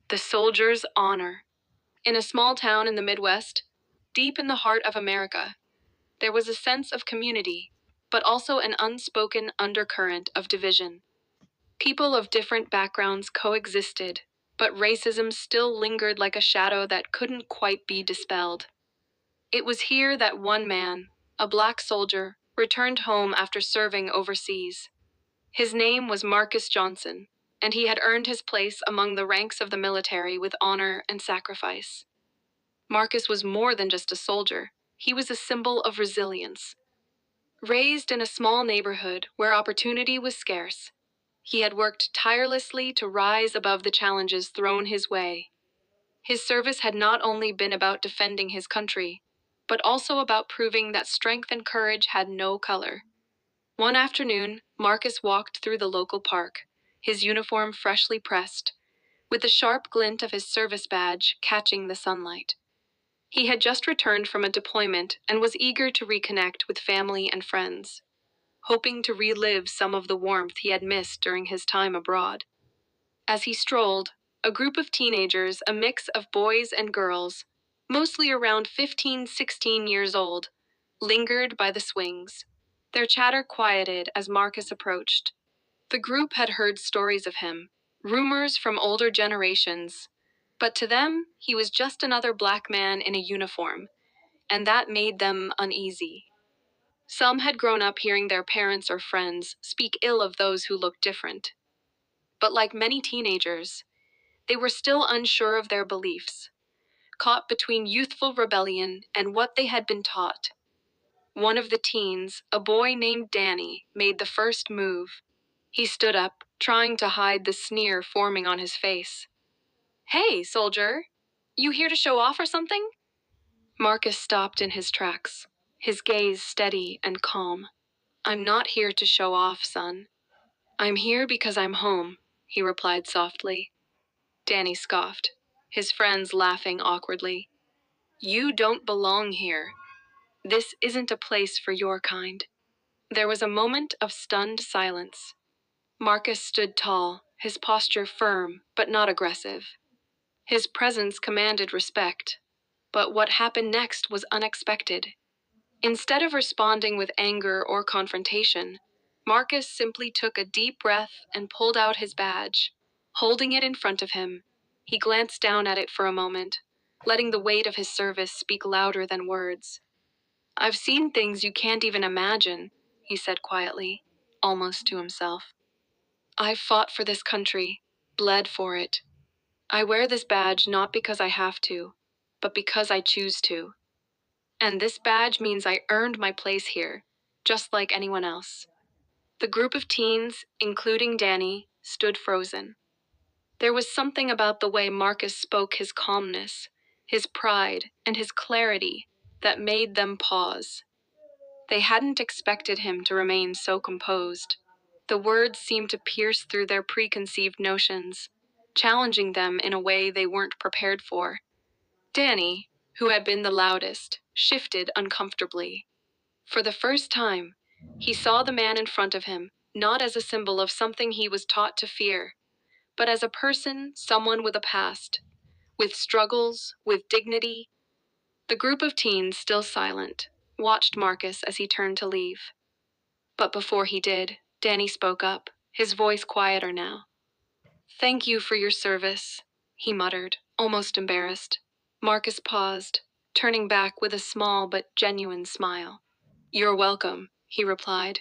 The soldier's honor. In a small town in the Midwest, deep in the heart of America, there was a sense of community, but also an unspoken undercurrent of division. People of different backgrounds coexisted, but racism still lingered like a shadow that couldn't quite be dispelled. It was here that one man, a black soldier, returned home after serving overseas. His name was Marcus Johnson, and he had earned his place among the ranks of the military with honor and sacrifice. Marcus was more than just a soldier. He was a symbol of resilience. Raised in a small neighborhood where opportunity was scarce, he had worked tirelessly to rise above the challenges thrown his way. His service had not only been about defending his country, but also about proving that strength and courage had no color. One afternoon, Marcus walked through the local park, his uniform freshly pressed, with the sharp glint of his service badge catching the sunlight. He had just returned from a deployment and was eager to reconnect with family and friends, hoping to relive some of the warmth he had missed during his time abroad. As he strolled, a group of teenagers, a mix of boys and girls, mostly around 15, 16 years old, lingered by the swings. Their chatter quieted as Marcus approached. The group had heard stories of him, rumors from older generations, but to them, he was just another black man in a uniform, and that made them uneasy. Some had grown up hearing their parents or friends speak ill of those who looked different. But like many teenagers, they were still unsure of their beliefs, caught between youthful rebellion and what they had been taught. One of the teens, a boy named Danny, made the first move. He stood up, trying to hide the sneer forming on his face. "Hey, soldier! You here to show off or something?" Marcus stopped in his tracks, his gaze steady and calm. "I'm not here to show off, son. I'm here because I'm home," he replied softly. Danny scoffed, his friends laughing awkwardly. "You don't belong here. This isn't a place for your kind." There was a moment of stunned silence. Marcus stood tall, his posture firm but not aggressive. His presence commanded respect, but what happened next was unexpected. Instead of responding with anger or confrontation, Marcus simply took a deep breath and pulled out his badge. Holding it in front of him, he glanced down at it for a moment, letting the weight of his service speak louder than words. "I've seen things you can't even imagine," he said quietly, almost to himself. "I've fought for this country, bled for it. I wear this badge not because I have to, but because I choose to. And this badge means I earned my place here, just like anyone else." The group of teens, including Danny, stood frozen. There was something about the way Marcus spoke, his calmness, his pride, and his clarity, that made them pause. They hadn't expected him to remain so composed. The words seemed to pierce through their preconceived notions, challenging them in a way they weren't prepared for. Danny, who had been the loudest, shifted uncomfortably. For the first time, he saw the man in front of him not as a symbol of something he was taught to fear, but as a person, someone with a past, with struggles, with dignity. The group of teens, still silent, watched Marcus as he turned to leave. But before he did, Danny spoke up, his voice quieter now. "Thank you for your service," he muttered, almost embarrassed. Marcus paused, turning back with a small but genuine smile. "You're welcome," he replied.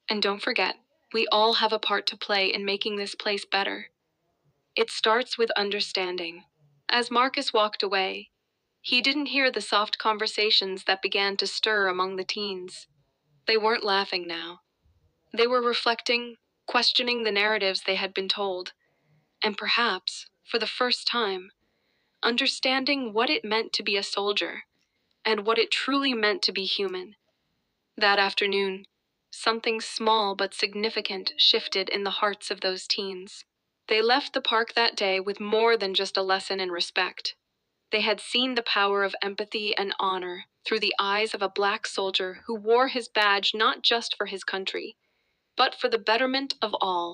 "And don't forget, we all have a part to play in making this place better. It starts with understanding." As Marcus walked away, he didn't hear the soft conversations that began to stir among the teens. They weren't laughing now. They were reflecting, questioning the narratives they had been told, and perhaps, for the first time, understanding what it meant to be a soldier, and what it truly meant to be human. That afternoon, something small but significant shifted in the hearts of those teens. They left the park that day with more than just a lesson in respect. They had seen the power of empathy and honor through the eyes of a black soldier who wore his badge not just for his country, but for the betterment of all.